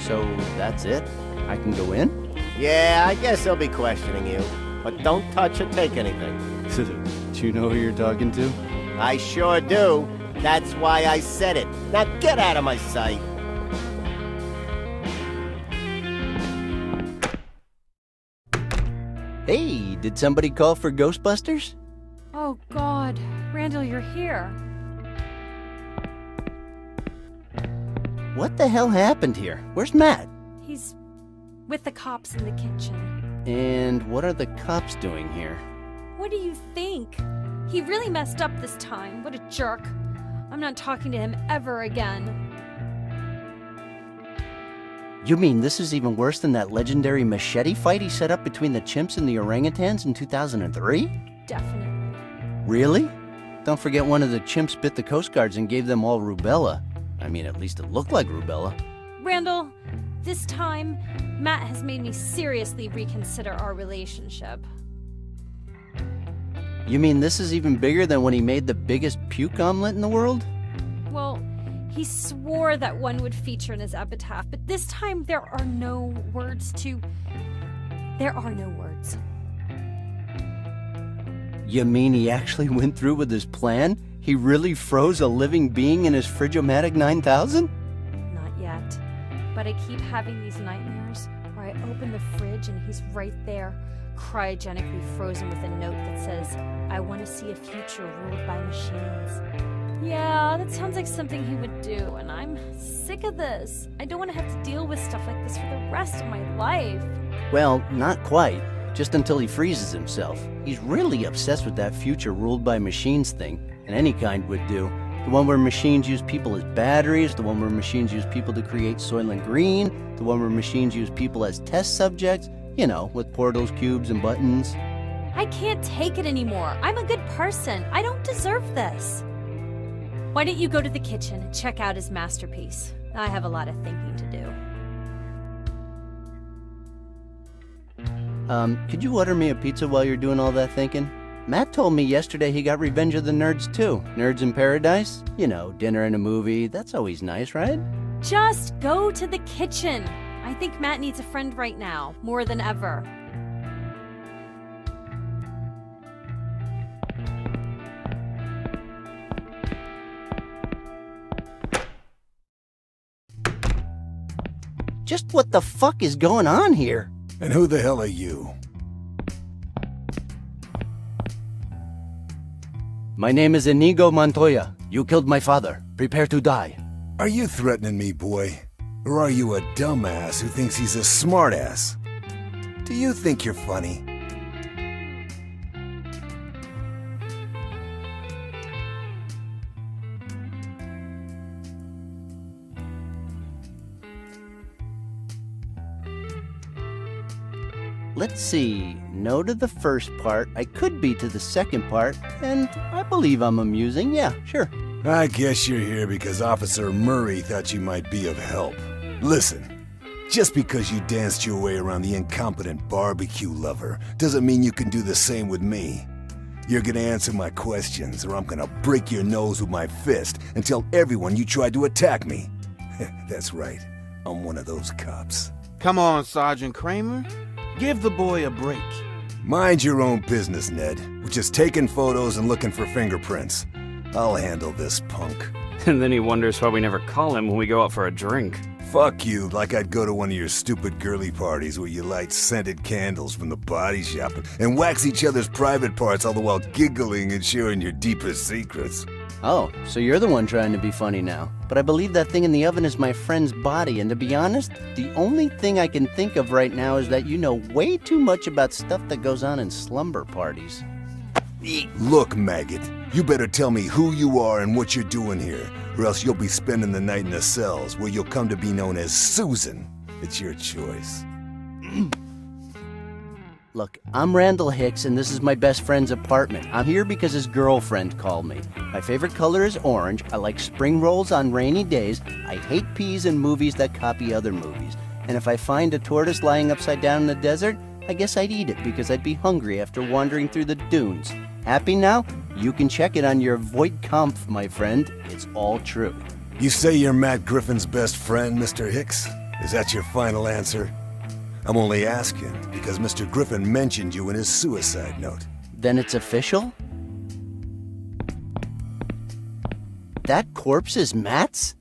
So that's it? I can go in? Yeah, I guess they'll be questioning you. But don't touch or take anything. Do you know who you're talking to? I sure do. That's why I said it. Now get out of my sight. Hey, did somebody call for Ghostbusters? Oh, God. Randall, you're here. What the hell happened here? Where's Matt? He's with the cops in the kitchen. And what are the cops doing here? What do you think? He really messed up this time. What a jerk. I'm not talking to him ever again. You mean this is even worse than that legendary machete fight he set up between the chimps and the orangutans in 2003? Definitely. Really? Don't forget one of the chimps bit the Coast Guards and gave them all rubella. I mean, at least it looked like rubella. Randall, this time, Matt has made me seriously reconsider our relationship. You mean this is even bigger than when he made the biggest puke omelet in the world? Well, he swore that one would feature in his epitaph, but this time there are no words. You mean he actually went through with his plan? He really froze a living being in his Frigomatic 9000? Not yet. But I keep having these nightmares where I open the fridge and he's right there, cryogenically frozen with a note that says, "I want to see a future ruled by machines." Yeah, that sounds like something he would do, and I'm sick of this. I don't want to have to deal with stuff like this for the rest of my life. Well, not quite. Just until he freezes himself. He's really obsessed with that future ruled by machines thing, and any kind would do. The one where machines use people as batteries, the one where machines use people to create Soylent Green, the one where machines use people as test subjects, you know, with portals, cubes, and buttons. I can't take it anymore. I'm a good person. I don't deserve this. Why don't you go to the kitchen and check out his masterpiece? I have a lot of thinking to do. Could you order me a pizza while you're doing all that thinking? Matt told me yesterday he got Revenge of the Nerds too. Nerds in Paradise? You know, dinner and a movie. That's always nice, right? Just go to the kitchen. I think Matt needs a friend right now, more than ever. Just what the fuck is going on here? And who the hell are you? My name is Inigo Montoya. You killed my father. Prepare to die. Are you threatening me, boy? Or are you a dumbass who thinks he's a smartass? Do you think you're funny? Let's see. No to the first part. I could be to the second part. And I believe I'm amusing. Yeah, sure. I guess you're here because Officer Murray thought you might be of help. Listen, just because you danced your way around the incompetent barbecue lover doesn't mean you can do the same with me. You're gonna answer my questions or I'm gonna break your nose with my fist and tell everyone you tried to attack me. That's right, I'm one of those cops. Come on, Sergeant Kramer. Give the boy a break. Mind your own business, Ned. We're just taking photos and looking for fingerprints. I'll handle this punk. And then he wonders why we never call him when we go out for a drink. Fuck you, like I'd go to one of your stupid girly parties where you light scented candles from the body shop and wax each other's private parts all the while giggling and sharing your deepest secrets. Oh, so you're the one trying to be funny now. But I believe that thing in the oven is my friend's body, and to be honest, the only thing I can think of right now is that you know way too much about stuff that goes on in slumber parties. Look, maggot, you better tell me who you are and what you're doing here, or else you'll be spending the night in the cells, where you'll come to be known as Susan. It's your choice. Look, I'm Randall Hicks, and this is my best friend's apartment. I'm here because his girlfriend called me. My favorite color is orange. I like spring rolls on rainy days. I hate peas in movies that copy other movies. And if I find a tortoise lying upside down in the desert, I guess I'd eat it because I'd be hungry after wandering through the dunes. Happy now? You can check it on your Voight-Kampf, my friend. It's all true. You say you're Matt Griffin's best friend, Mr. Hicks? Is that your final answer? I'm only asking because Mr. Griffin mentioned you in his suicide note. Then it's official? That corpse is Matt's?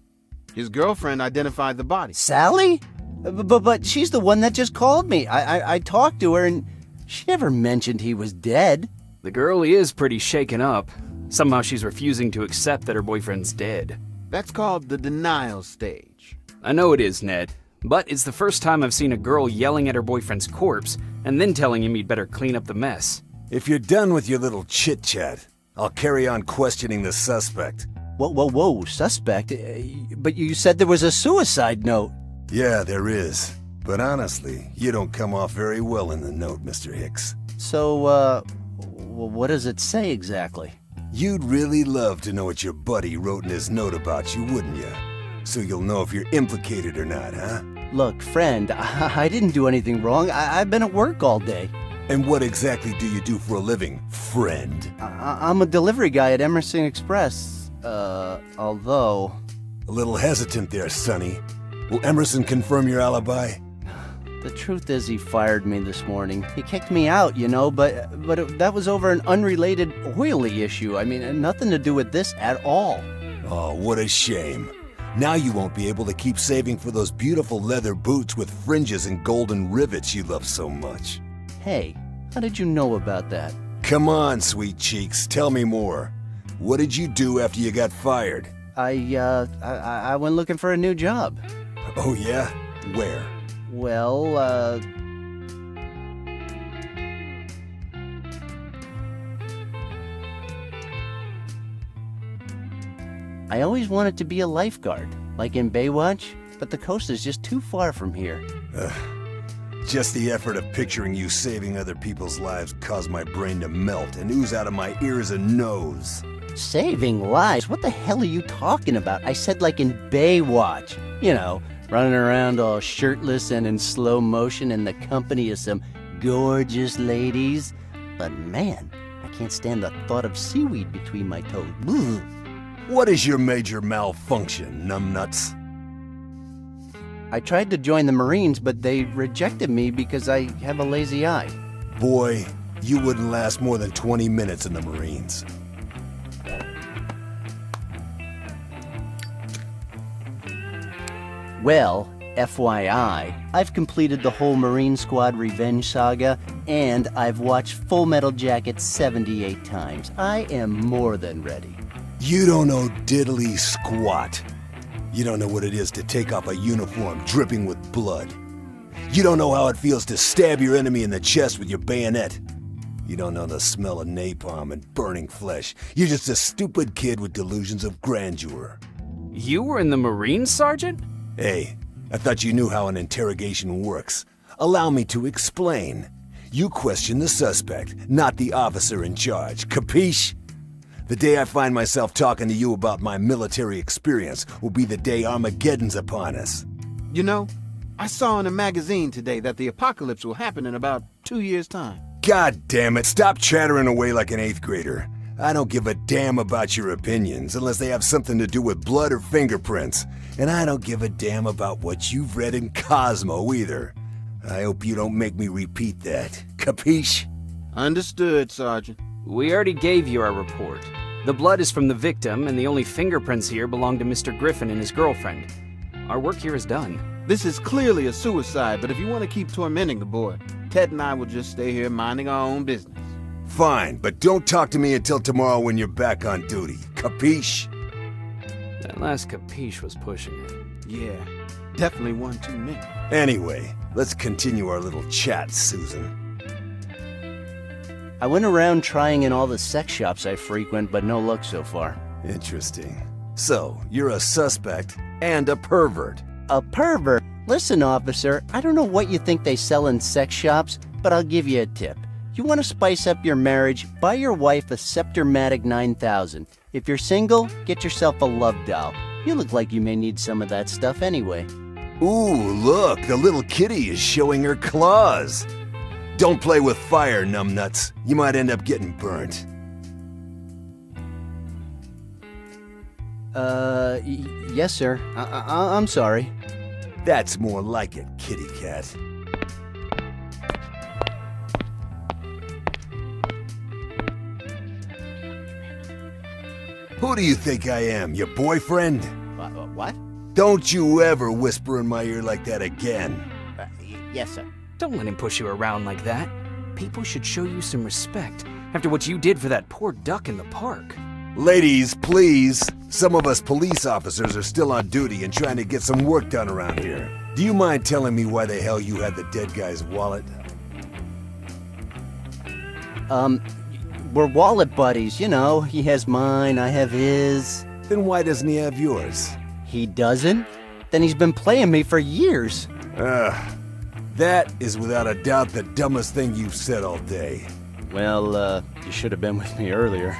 His girlfriend identified the body. Sally? But she's the one that just called me. I talked to her and she never mentioned he was dead. The girl is pretty shaken up. Somehow she's refusing to accept that her boyfriend's dead. That's called the denial stage. I know it is, Ned, but it's the first time I've seen a girl yelling at her boyfriend's corpse and then telling him he'd better clean up the mess. If you're done with your little chit-chat, I'll carry on questioning the suspect. Whoa, suspect? But you said there was a suicide note. Yeah, there is. But honestly, you don't come off very well in the note, Mr. Hicks. So, what does it say exactly? You'd really love to know what your buddy wrote in his note about you, wouldn't you? So you'll know if you're implicated or not, huh? Look, friend, I didn't do anything wrong. I've been at work all day. And what exactly do you do for a living, friend? I'm a delivery guy at Emerson Express. Although... A little hesitant there, Sonny. Will Emerson confirm your alibi? The truth is he fired me this morning. He kicked me out, but that was over an unrelated oily issue. I mean, nothing to do with this at all. Oh, what a shame. Now you won't be able to keep saving for those beautiful leather boots with fringes and golden rivets you love so much. Hey, how did you know about that? Come on, sweet cheeks, tell me more. What did you do after you got fired? I went looking for a new job. Oh yeah? Where? Well, I always wanted to be a lifeguard, like in Baywatch, but the coast is just too far from here. Just the effort of picturing you saving other people's lives caused my brain to melt and ooze out of my ears and nose. Saving lives? What the hell are you talking about? I said like in Baywatch. You know, running around all shirtless and in slow motion in the company of some gorgeous ladies. But man, I can't stand the thought of seaweed between my toes. Ugh. What is your major malfunction, numbnuts? I tried to join the Marines, but they rejected me because I have a lazy eye. Boy, you wouldn't last more than 20 minutes in the Marines. Well, FYI, I've completed the whole Marine Squad revenge saga, and I've watched Full Metal Jacket 78 times. I am more than ready. You don't know diddly squat. You don't know what it is to take off a uniform dripping with blood. You don't know how it feels to stab your enemy in the chest with your bayonet. You don't know the smell of napalm and burning flesh. You're just a stupid kid with delusions of grandeur. You were in the Marines, Sergeant? Hey, I thought you knew how an interrogation works. Allow me to explain. You question the suspect, not the officer in charge. Capiche? The day I find myself talking to you about my military experience will be the day Armageddon's upon us. You know, I saw in a magazine today that the apocalypse will happen in about 2 years' time. God damn it, stop chattering away like an 8th grader. I don't give a damn about your opinions unless they have something to do with blood or fingerprints. And I don't give a damn about what you've read in Cosmo either. I hope you don't make me repeat that. Capiche? Understood, Sergeant. We already gave you our report. The blood is from the victim, and the only fingerprints here belong to Mr. Griffin and his girlfriend. Our work here is done. This is clearly a suicide, but if you want to keep tormenting the boy, Ted and I will just stay here minding our own business. Fine, but don't talk to me until tomorrow when you're back on duty. Capiche? That last capiche was pushing it. Yeah, definitely one too many. Anyway, let's continue our little chat, Susan. I went around trying in all the sex shops I frequent, but no luck so far. Interesting. So, you're a suspect and a pervert. A pervert? Listen, officer, I don't know what you think they sell in sex shops, but I'll give you a tip. You want to spice up your marriage, buy your wife a Sceptermatic 9000. If you're single, get yourself a love doll. You look like you may need some of that stuff anyway. Ooh, look, the little kitty is showing her claws. Don't play with fire, numbnuts. You might end up getting burnt. Yes, sir. I'm sorry. That's more like it, kitty cat. Who do you think I am, your boyfriend? What? Don't you ever whisper in my ear like that again. Yes, sir. Don't let him push you around like that. People should show you some respect after what you did for that poor duck in the park. Ladies, please. Some of us police officers are still on duty and trying to get some work done around here. Do you mind telling me why the hell you had the dead guy's wallet? We're wallet buddies, you know. He has mine, I have his. Then why doesn't he have yours? He doesn't? Then he's been playing me for years. That is without a doubt the dumbest thing you've said all day. Well, you should have been with me earlier.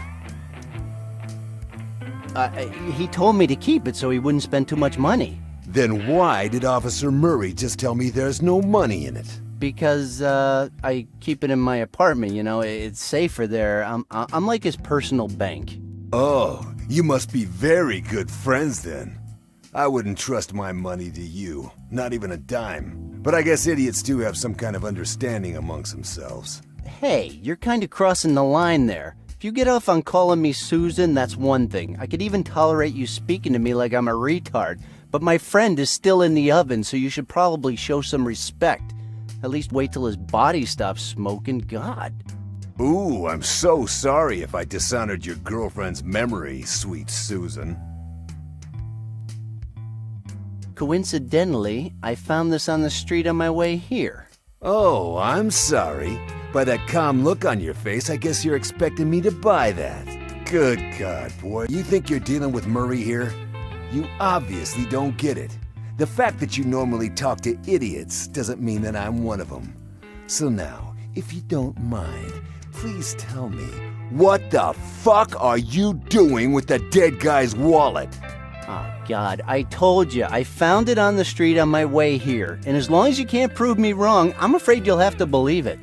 He told me to keep it so he wouldn't spend too much money. Then why did Officer Murray just tell me there's no money in it? Because, I keep it in my apartment, you know, it's safer there. I'm like his personal bank. Oh, you must be very good friends then. I wouldn't trust my money to you, not even a dime. But I guess idiots do have some kind of understanding amongst themselves. Hey, you're kind of crossing the line there. If you get off on calling me Susan, that's one thing. I could even tolerate you speaking to me like I'm a retard. But my friend is still in the oven, so you should probably show some respect. At least wait till his body stops smoking. God. Ooh, I'm so sorry if I dishonored your girlfriend's memory, sweet Susan. Coincidentally, I found this on the street on my way here. Oh, I'm sorry. By that calm look on your face, I guess you're expecting me to buy that. Good God, boy. You think you're dealing with Murray here? You obviously don't get it. The fact that you normally talk to idiots doesn't mean that I'm one of them. So now, if you don't mind, please tell me, what the fuck are you doing with the dead guy's wallet? Oh, God, I told you, I found it on the street on my way here. And as long as you can't prove me wrong, I'm afraid you'll have to believe it.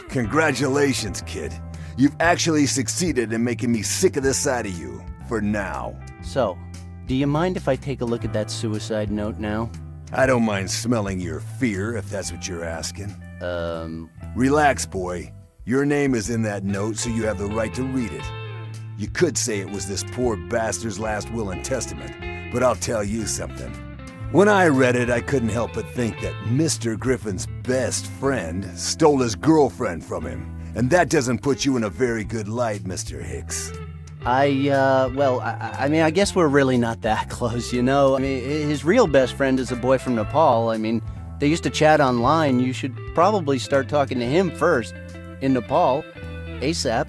Congratulations, kid. You've actually succeeded in making me sick of the sight of you, for now. So, do you mind if I take a look at that suicide note now? I don't mind smelling your fear, if that's what you're asking. Relax, boy. Your name is in that note, so you have the right to read it. You could say it was this poor bastard's last will and testament, but I'll tell you something. When I read it, I couldn't help but think that Mr. Griffin's best friend stole his girlfriend from him. And that doesn't put you in a very good light, Mr. Hicks. I mean, I guess we're really not that close, you know? I mean, his real best friend is a boy from Nepal. I mean, they used to chat online. You should probably start talking to him first. In Nepal. ASAP.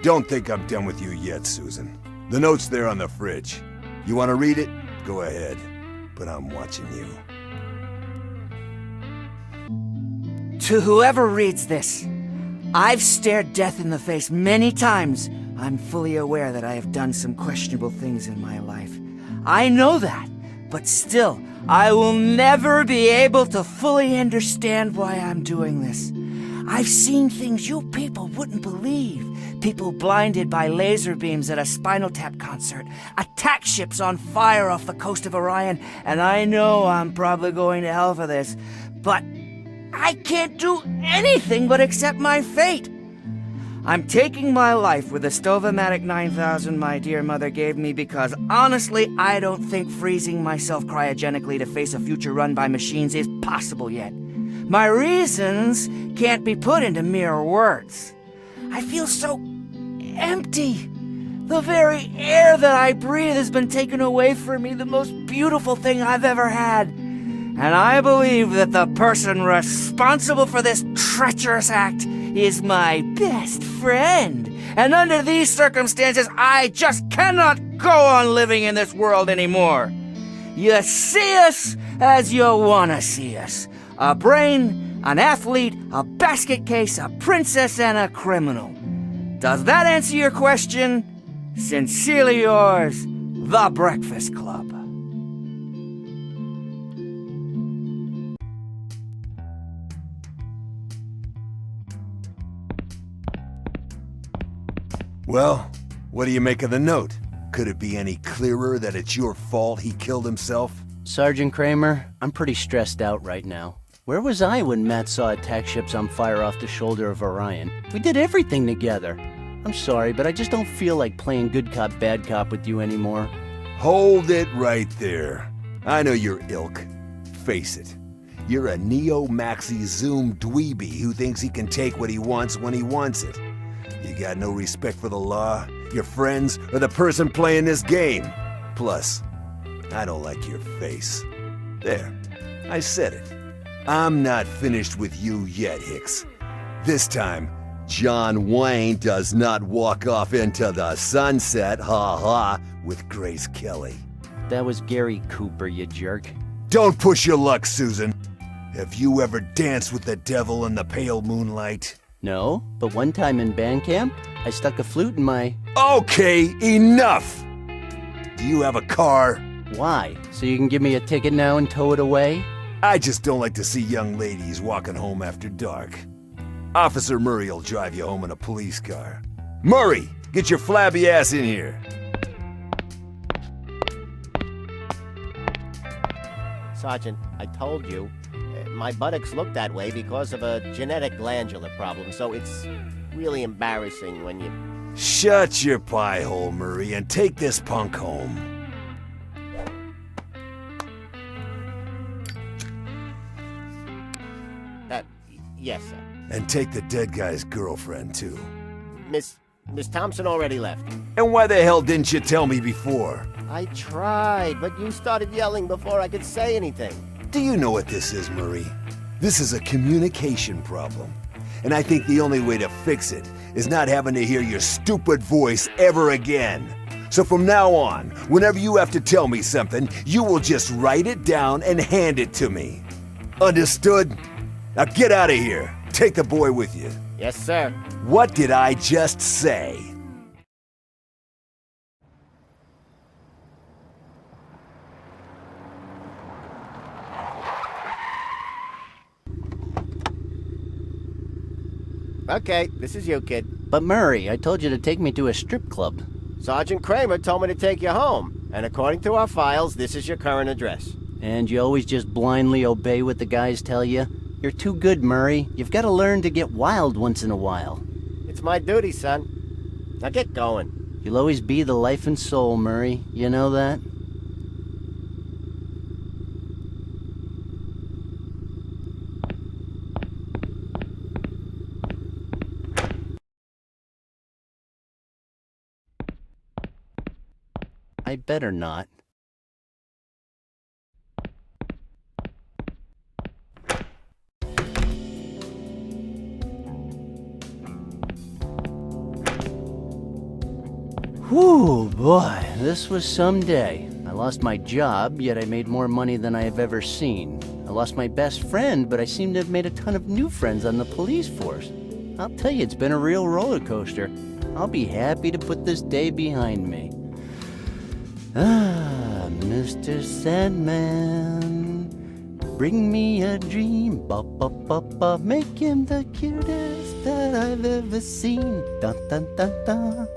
Don't think I'm done with you yet, Susan. The note's there on the fridge. You want to read it? Go ahead. But I'm watching you. To whoever reads this, I've stared death in the face many times. I'm fully aware that I have done some questionable things in my life. I know that, but still, I will never be able to fully understand why I'm doing this. I've seen things you people wouldn't believe. People blinded by laser beams at a Spinal Tap concert, attack ships on fire off the coast of Orion, and I know I'm probably going to hell for this, but I can't do anything but accept my fate. I'm taking my life with the Stovomatic 9000 my dear mother gave me because, honestly, I don't think freezing myself cryogenically to face a future run by machines is possible yet. My reasons can't be put into mere words. I feel so empty. The very air that I breathe has been taken away from me, the most beautiful thing I've ever had. And I believe that the person responsible for this treacherous act is my best friend. And under these circumstances, I just cannot go on living in this world anymore. You see us as you want to see us. A brain, an athlete, a basket case, a princess, and a criminal. Does that answer your question? Sincerely yours, The Breakfast Club. Well, what do you make of the note? Could it be any clearer that it's your fault he killed himself? Sergeant Kramer, I'm pretty stressed out right now. Where was I when Matt saw attack ships on fire off the shoulder of Orion? We did everything together. I'm sorry, but I just don't feel like playing good cop, bad cop with you anymore. Hold it right there. I know your ilk. Face it. You're a neo-maxi zoom dweeby who thinks he can take what he wants when he wants it. You got no respect for the law, your friends, or the person playing this game. Plus, I don't like your face. There, I said it. I'm not finished with you yet, Hicks. This time, John Wayne does not walk off into the sunset, ha-ha, with Grace Kelly. That was Gary Cooper, you jerk. Don't push your luck, Susan. Have you ever danced with the devil in the pale moonlight? No, but one time in band camp, I stuck a flute in my... Okay, enough! Do you have a car? Why? So you can give me a ticket now and tow it away? I just don't like to see young ladies walking home after dark. Officer Murray will drive you home in a police car. Murray, get your flabby ass in here. Sergeant, I told you, my buttocks look that way because of a genetic glandular problem, so it's really embarrassing when you... Shut your pie hole, Murray, and take this punk home. Yes, sir. And take the dead guy's girlfriend, too. Miss Thompson already left. And why the hell didn't you tell me before? I tried, but you started yelling before I could say anything. Do you know what this is, Murray? This is a communication problem. And I think the only way to fix it is not having to hear your stupid voice ever again. So from now on, whenever you have to tell me something, you will just write it down and hand it to me. Understood? Now get out of here. Take the boy with you. Yes, sir. What did I just say? Okay, this is you, kid. But Murray, I told you to take me to a strip club. Sergeant Kramer told me to take you home, and according to our files, this is your current address. And you always just blindly obey what the guys tell you? You're too good, Murray. You've got to learn to get wild once in a while. It's my duty, son. Now get going. You'll always be the life and soul, Murray. You know that? I better not. Whew, boy, this was some day. I lost my job, yet I made more money than I have ever seen. I lost my best friend, but I seem to have made a ton of new friends on the police force. I'll tell you, it's been a real roller coaster. I'll be happy to put this day behind me. Ah, Mr. Sandman, bring me a dream, ba ba ba ba, make him the cutest that I've ever seen. Dun dun dun dun.